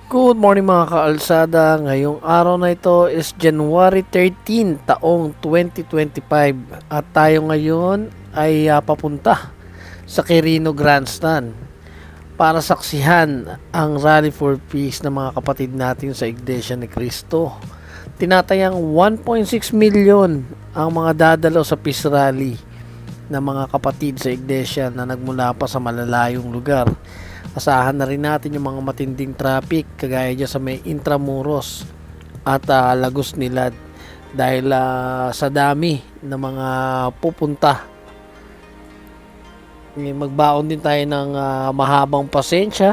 Good morning mga kaalsada. Ngayong araw na ito is January 13, taong 2025 at tayo ngayon ay papunta sa Quirino Grandstand para saksihan ang Rally for Peace ng mga kapatid natin sa Iglesia ni Cristo. Tinatayang 1.6 million ang mga dadalo sa Peace Rally ng mga kapatid sa Iglesia na nagmula pa sa malalayong lugar. Asahan na rin natin yung mga matinding traffic kagaya dyan sa may Intramuros at Lagos Nilad dahil sa dami ng mga pupunta. Magbaon din tayo ng mahabang pasensya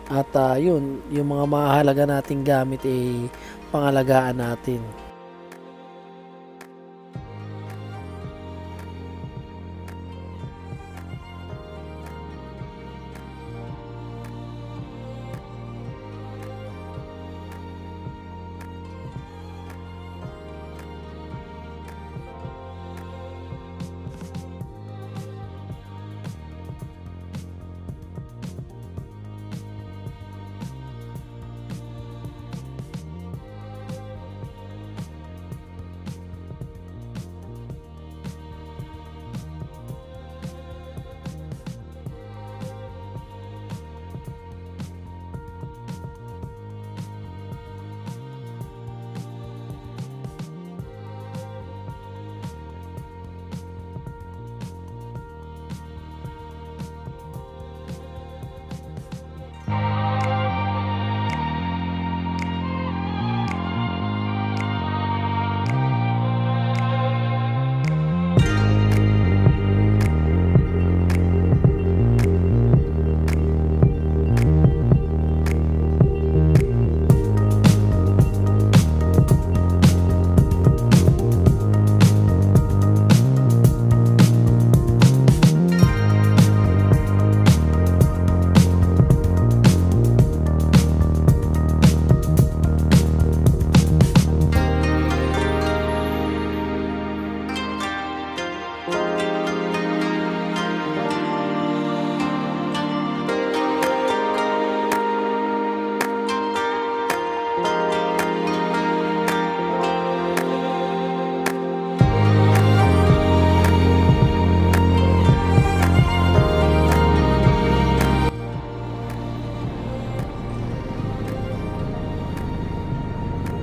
at yun, yung mga mahalaga nating gamit ay pangalagaan natin.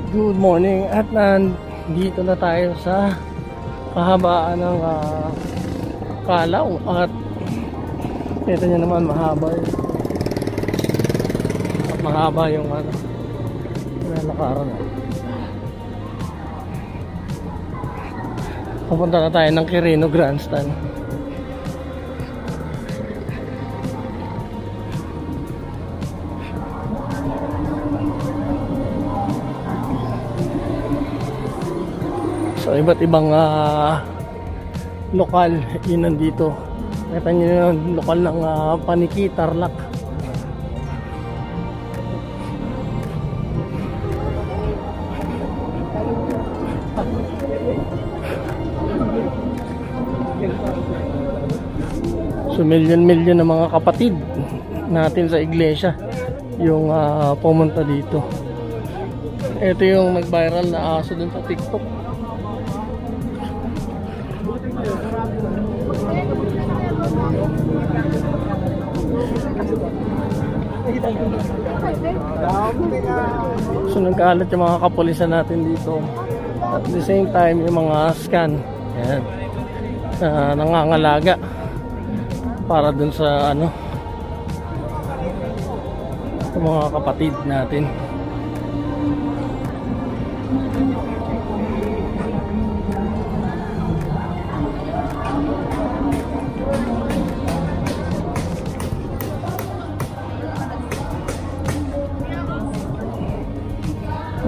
Good morning at nandito na tayo sa kahabaan ng Kalaw at ito nyo naman mahaba yung lalakaran. Pupunta na tayo ng Quirino Grandstand. So iba't ibang lokal yun nandito. Kita nyo yung lokal ng Paniki, Tarlac. So milyon ng mga kapatid natin sa iglesia yung pumunta dito. Ito yung nag-viral na aso dun sa TikTok. So nagkaalat yung mga kapulisan natin dito. At the same time yung mga scan. Ayan. Nangangalaga para dun sa sa mga kapatid natin.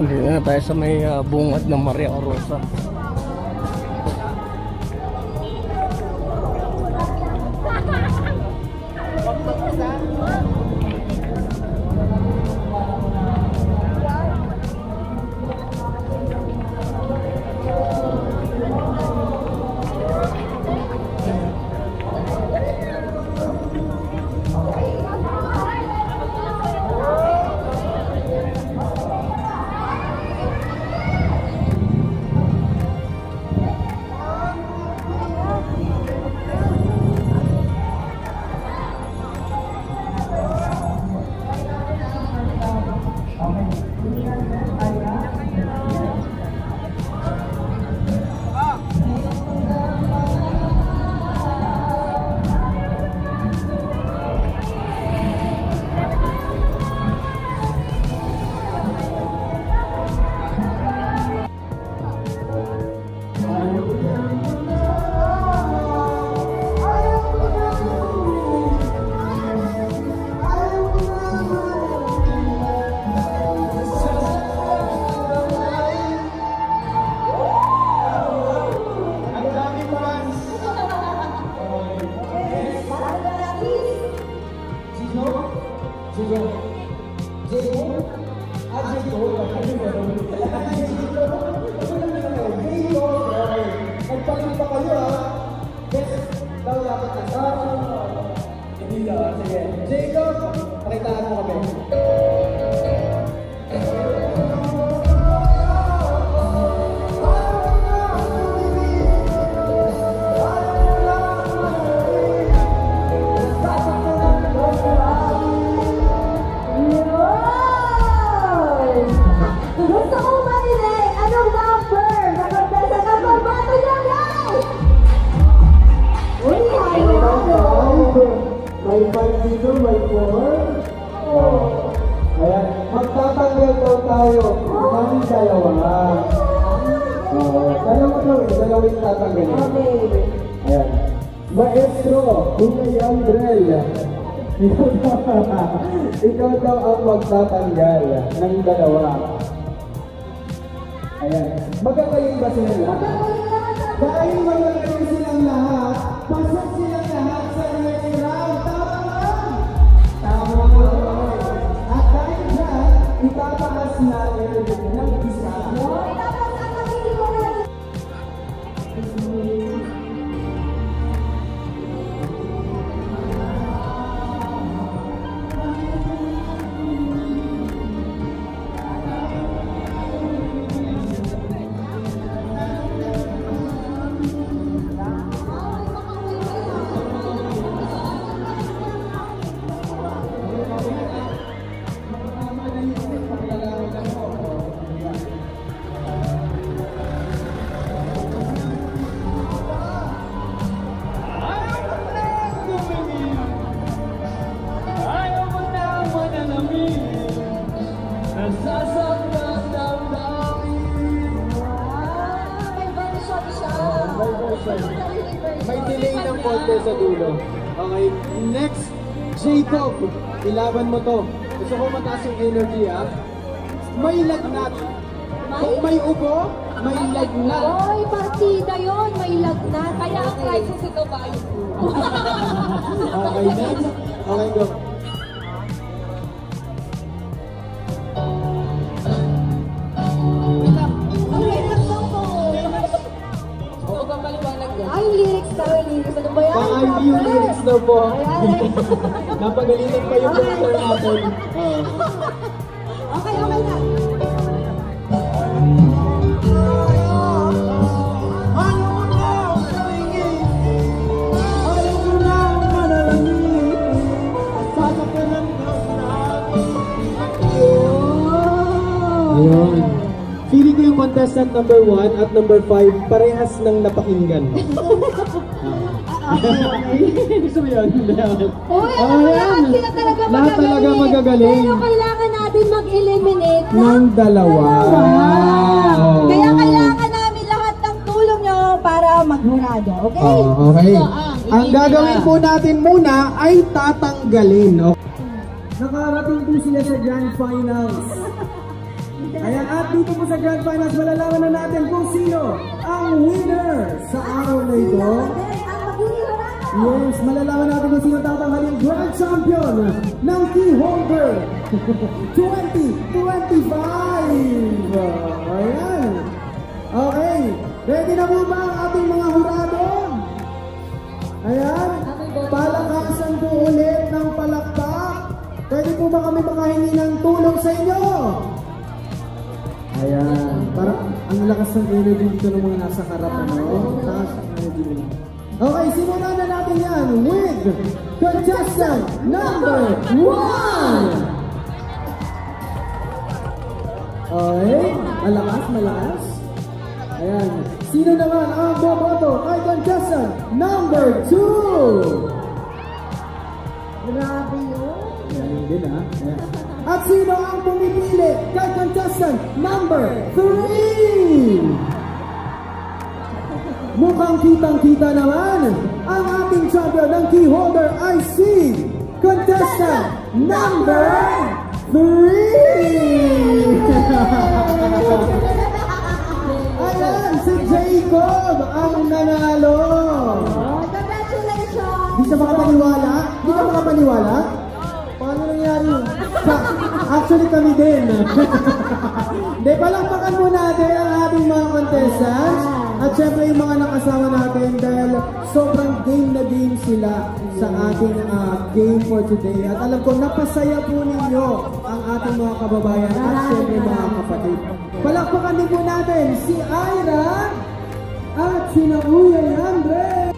Hindi na tayo sa may bungad ng Maria Orosa. Nagpalit pa kayo ha. Best daw dapat na sa dito. Sige. Jacob, pakitaan mo kami. Gusto ko marinig, anong number? Nakapesa ka ba? Bato niya, guys! Uy, ayaw ako. May 5 dito, may 4. Ayan, magtatanggal daw tayo. Kami dalawa. Dalawang tatanggalin. Okay. Ayan. Maestro, Unay Andrel. Ikaw daw ang magtatanggal ng dalawa. Ayan. Magkakayin ba sila lahat? Dahil magkakayin silang lahat, pasok silang lahat sa next round. Tama lang! Tama lang. At dahil dyan, itataas natin ng isa. May delay ng konti sa dulo. Okay, next, Jacob, ilaban mo to. Gusto ko mataas yung energy ha. May lagnat. Kung may ubo, may lagnat. Oy, partida yun, may lagnat. Kaya ang crisis ito ba? Okay, next. Okay, go. Ay, lyrics daw, lyrics. Ano ba yan? Pang-IB yung lyrics daw po. Napagalitan pa yung doctor natin. Okay, okay na. Ayun. Feeling ko yung contestant number 1 at number 5 parehas ng napakinggan. Gusto mo yun? Uy, lahat sila talaga magagaling. Lahat talaga magagaling. Pero kailangan natin mag-eliminate ng dalawa. Kaya kailangan namin lahat ng tulong nyo para maghurado. Okay? Okay. Ang gagawin po natin muna ay tatanggalin. Nakarating po sila sa Grand Finals. Ayan, at dito po sa Grand Finals, malalaman na natin kung sino ang winner sa araw na ito. Yes, malalaman natin kung sino tatanghalin Grand Champion ng Key Holder 2025. Ayan. Okay, ready na po ba ang ating mga hurado? Ayan, palakasan po ulit ng palakpak. Pwede po ba kami makahingi ng tulong sa inyo? Ayan, parang ang lakas ng energy dito ng mga nasa harapan, no? Taas ang energy nila. Okay, simulan na natin yan with contestant number 1! Okay, malakas, malakas. Ayan, sino naman ang boboto kay contestant number 2? Grabe yun. Ayan din ha. Ayan. At sino ang pumipili kay contestant number 3? Mukhang kitang-kita naman ang ating champion ng key holder ay si contestant number 3! Ayan, si Jacob ang nanalo! Congratulations! Di ka makapaniwala? Di ka makapaniwala? Paano nangyari yun? Actually, kami din. Hindi, palakpakan po natin ang ating mga contestants. At syempre yung mga nakasama natin dahil sobrang game na game sila sa ating game for today. At alam ko, napasaya po ninyo ang ating mga kababayan at syempre mga kapatid. Palakpakan din po natin si Ira at si Kuya Andre.